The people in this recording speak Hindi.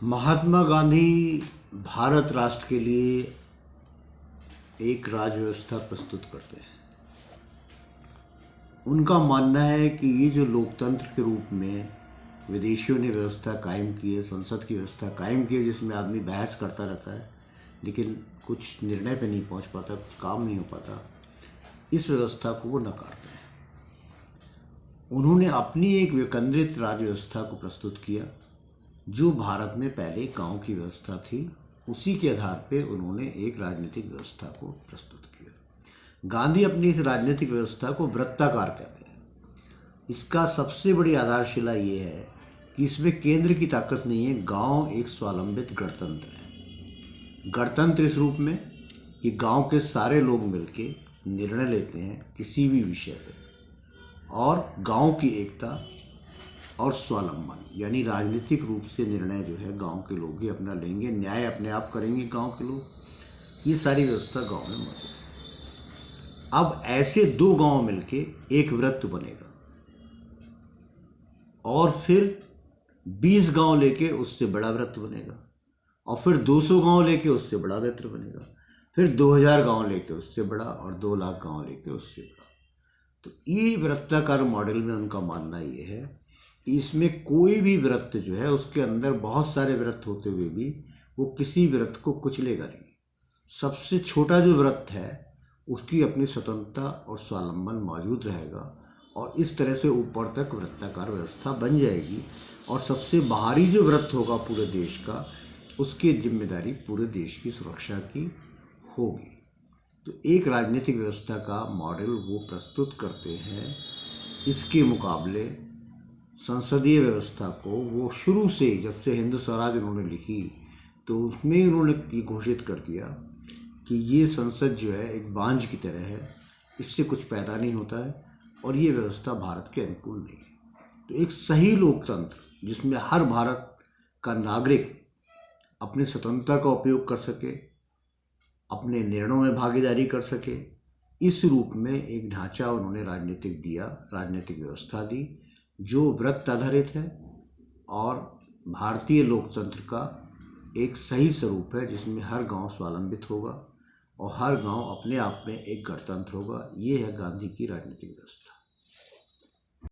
महात्मा गांधी भारत राष्ट्र के लिए एक राज व्यवस्था प्रस्तुत करते हैं। उनका मानना है कि ये जो लोकतंत्र के रूप में विदेशियों ने व्यवस्था कायम की है, संसद की व्यवस्था कायम की है, जिसमें आदमी बहस करता रहता है लेकिन कुछ निर्णय पे नहीं पहुंच पाता, कुछ काम नहीं हो पाता, इस व्यवस्था को वो नकारते हैं। उन्होंने अपनी एक विकेंद्रित राज्य व्यवस्था को प्रस्तुत किया जो भारत में पहले गांव की व्यवस्था थी। उसी के आधार पे उन्होंने एक राजनीतिक व्यवस्था को प्रस्तुत किया। गांधी अपनी इस राजनीतिक व्यवस्था को वृत्ताकार कहते हैं। इसका सबसे बड़ी आधारशिला ये है कि इसमें केंद्र की ताकत नहीं है, गांव एक स्वावलंबित गणतंत्र है। गणतंत्र इस रूप में कि गांव के सारे लोग मिलके निर्णय लेते हैं किसी भी विषय पे, और गांव की एकता और स्वावलंबन यानी राजनीतिक रूप से निर्णय जो है गांव के लोग ही अपना लेंगे, न्याय अपने आप करेंगे गांव के लोग। ये सारी व्यवस्था गांव में मौजूद है। अब ऐसे दो गांव मिलके एक वृत्त बनेगा और फिर 20 गांव लेके उससे बड़ा वृत्त बनेगा, और फिर 200 गांव लेके उससे बड़ा वृत्त बनेगा, फिर 2000 गांव लेके उससे बड़ा, और 2 लाख गांव लेके उससे बड़ा। तो ये वृत्ताकार मॉडल में उनका मानना ये है कि इसमें कोई भी वृत्त जो है उसके अंदर बहुत सारे वृत्त होते हुए भी वो किसी वृत्त को कुचलेगा नहीं। सबसे छोटा जो वृत्त है उसकी अपनी स्वतंत्रता और स्वावलंबन मौजूद रहेगा, और इस तरह से ऊपर तक वृत्ताकार व्यवस्था बन जाएगी। और सबसे बाहरी जो वृत्त होगा पूरे देश का, उसकी जिम्मेदारी पूरे देश की सुरक्षा की होगी। तो एक राजनीतिक व्यवस्था का मॉडल वो प्रस्तुत करते हैं। इसके मुकाबले संसदीय व्यवस्था को वो शुरू से, जब से हिंद स्वराज उन्होंने लिखी तो उसमें उन्होंने ये घोषित कर दिया कि ये संसद जो है एक बांझ की तरह है, इससे कुछ पैदा नहीं होता है और ये व्यवस्था भारत के अनुकूल नहीं है। तो एक सही लोकतंत्र जिसमें हर भारत का नागरिक अपनी स्वतंत्रता का उपयोग कर सके, अपने निर्णयों में भागीदारी कर सके, इस रूप में एक ढांचा उन्होंने राजनीतिक दिया, राजनीतिक व्यवस्था दी जो वृत्त आधारित है और भारतीय लोकतंत्र का एक सही स्वरूप है, जिसमें हर गांव स्वावलंबित होगा और हर गांव अपने आप में एक गणतंत्र होगा। ये है गांधी की राजनीतिक व्यवस्था।